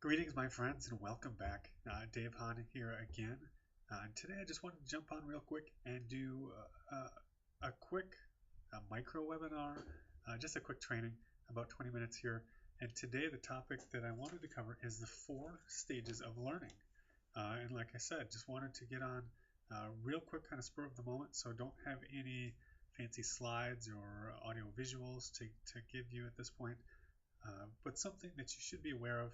Greetings, my friends, and welcome back. Dave Hahn here again. And today I just wanted to jump on real quick and do a quick micro webinar, just a quick training, about 20 minutes here. And today the topic that I wanted to cover is the 4 stages of learning. And like I said, just wanted to get on real quick, kind of spur of the moment, so don't have any fancy slides or audio visuals to give you at this point, but something that you should be aware of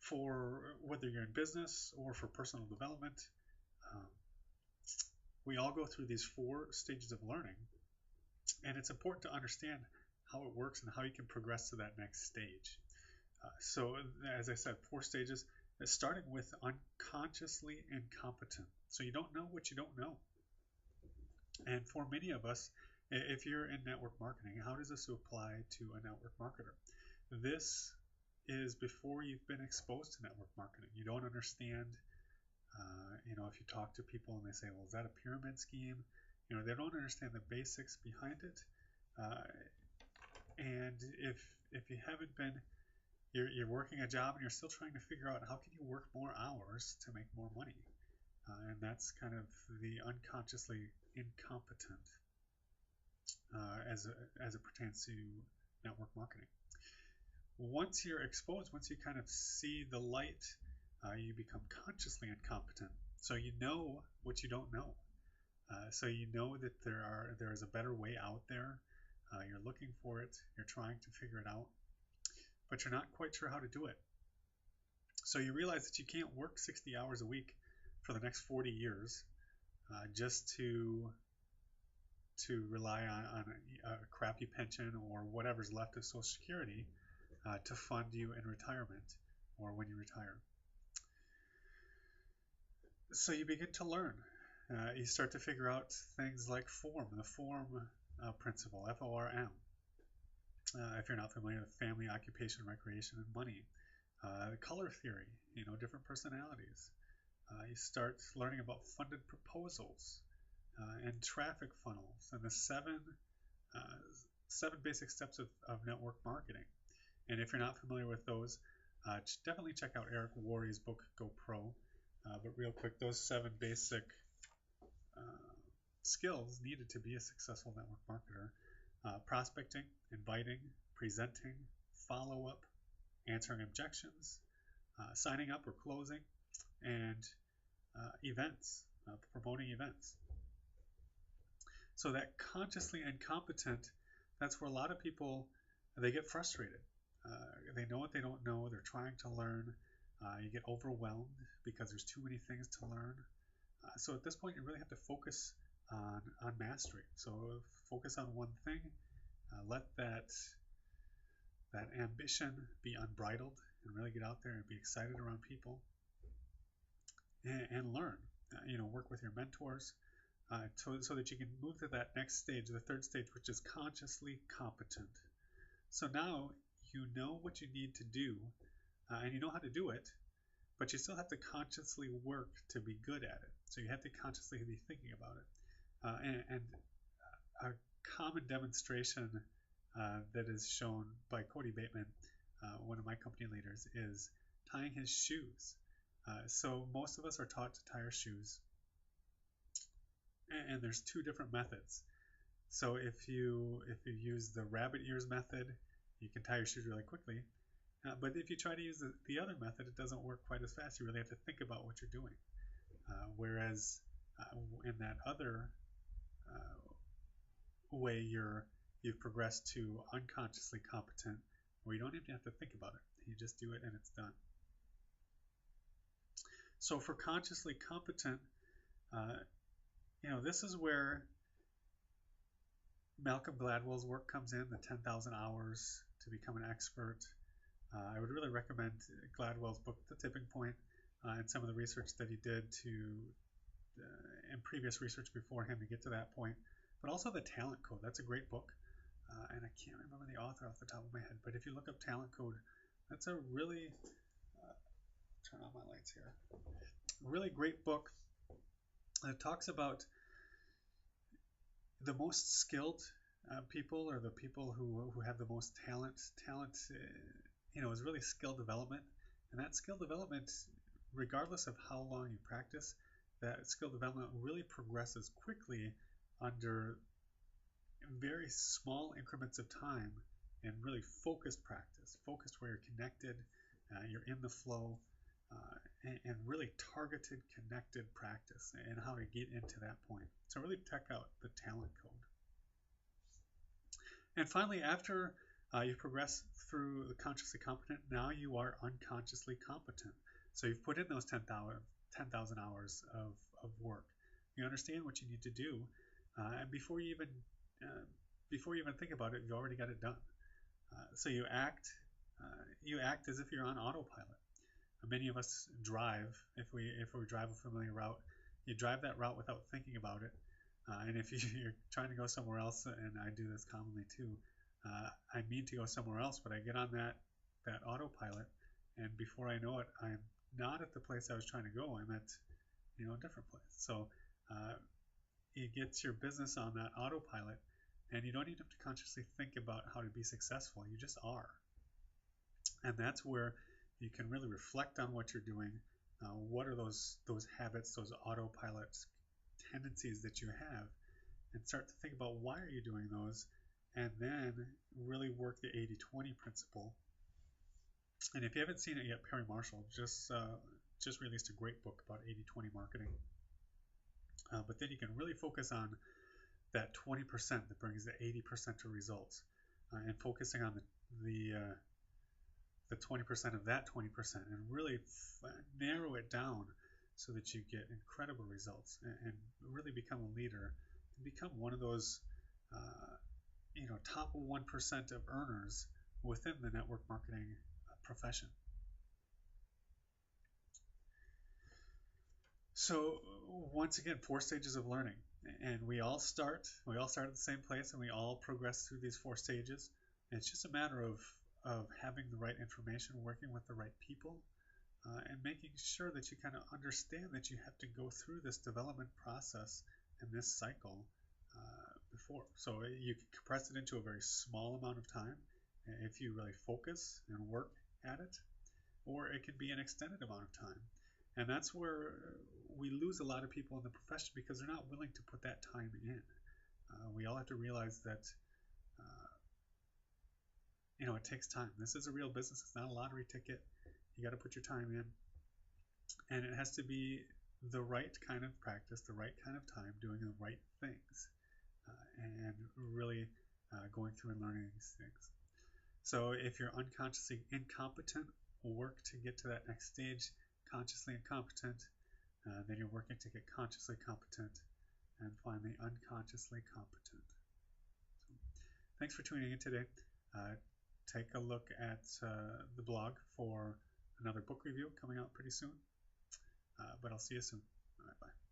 for whether you're in business or for personal development. We all go through these 4 stages of learning, and it's important to understand how it works and how you can progress to that next stage. So as I said, 4 stages, starting with unconsciously incompetent. So you don't know what you don't know. And for many of us, if you're in network marketing, how does this apply to a network marketer? This is before you've been exposed to network marketing. You don't understand, if you talk to people and they say, well, is that a pyramid scheme? They don't understand the basics behind it. And if you haven't been, you're working a job and you're still trying to figure out how can you work more hours to make more money. And that's kind of the unconsciously incompetent as it pertains to network marketing. Once you're exposed, once you kind of see the light, you become consciously incompetent. So you know what you don't know. So you know that there is a better way out there. You're looking for it. You're trying to figure it out, but you're not quite sure how to do it. So you realize that you can't work 60 hours a week for the next 40 years just to rely on a crappy pension or whatever's left of Social Security to fund you in retirement or when you retire. So you begin to learn. You start to figure out things like form, the form principle, FORM. If you're not familiar with family, occupation, recreation, and money. Color theory, different personalities. You start learning about funded proposals and traffic funnels and the seven basic steps of network marketing. And if you're not familiar with those, definitely check out Eric Worre's book, Go Pro. But real quick, those 7 basic skills needed to be a successful network marketer: prospecting, inviting, presenting, follow-up, answering objections, signing up or closing, and events, promoting events. So that consciously incompetent, that's where a lot of people, they get frustrated. They know what they don't know. They're trying to learn. You get overwhelmed because there's too many things to learn. So at this point, you really have to focus on mastery. So focus on one thing. Let that ambition be unbridled and really get out there and be excited around people and learn. Work with your mentors so that you can move to that next stage, the 3rd stage, which is consciously competent. So now you know what you need to do, and you know how to do it, but you still have to consciously work to be good at it. So you have to consciously be thinking about it. And a common demonstration that is shown by Cody Bateman, one of my company leaders, is tying his shoes. So most of us are taught to tie our shoes, and there's 2 different methods. So if you use the rabbit ears method, you can tie your shoes really quickly. But if you try to use the other method, it doesn't work quite as fast. You really have to think about what you're doing. Whereas in that other way, you've progressed to unconsciously competent, where you don't even have to think about it. You just do it and it's done. So for consciously competent, this is where Malcolm Gladwell's work comes in, the 10,000 hours to become an expert. I would really recommend Gladwell's book, The Tipping Point, and some of the research that he did and previous research before him to get to that point. But also The Talent Code. That's a great book. And I can't remember the author off the top of my head. But if you look up Talent Code, that's a really, turn on my lights here, really great book. It talks about the most skilled people, or the people who have the most talent. Talent, is really skill development, And that skill development, regardless of how long you practice, that skill development really progresses quickly under very small increments of time and really focused practice, focused where you're connected, you're in the flow, and really targeted, connected practice and how to get into that point. So really check out the talent code. And finally, after you progress through the consciously competent, now you are unconsciously competent. So you've put in those 10,000 hours of work. You understand what you need to do, and before you even think about it, you already got it done. So you act as if you're on autopilot. Many of us drive. If we drive a familiar route, you drive that route without thinking about it. And if you're trying to go somewhere else, and I do this commonly too, I mean to go somewhere else, but I get on that autopilot, and before I know it, I'm not at the place I was trying to go. I'm at a different place. So it gets your business on that autopilot, and you don't even have to consciously think about how to be successful. You just are. And that's where you can really reflect on what you're doing. What are those habits, those autopilot tendencies that you have, and start to think about why are you doing those, and then really work the 80-20 principle. And if you haven't seen it yet, Perry Marshall just released a great book about 80-20 marketing. But then you can really focus on that 20% that brings the 80% of results, and focusing on the 20% of that 20%, and really narrow it down so that you get incredible results and really become a leader and become one of those top 1% of earners within the network marketing profession. So once again, 4 stages of learning, and we all start at the same place, and we all progress through these 4 stages. And it's just a matter of having the right information, working with the right people, and making sure that you kind of understand that you have to go through this development process and this cycle before. So you can compress it into a very small amount of time if you really focus and work at it, or it can be an extended amount of time. And that's where we lose a lot of people in the profession, because they're not willing to put that time in. We all have to realize that it takes time. This is a real business. It's not a lottery ticket. You got to put your time in, and it has to be the right kind of practice, the right kind of time, doing the right things, and really going through and learning these things. So if you're unconsciously incompetent, work to get to that next stage, consciously incompetent, then you're working to get consciously competent, and finally unconsciously competent. So, thanks for tuning in today. Take a look at the blog for another book review coming out pretty soon. But I'll see you soon. All right, bye.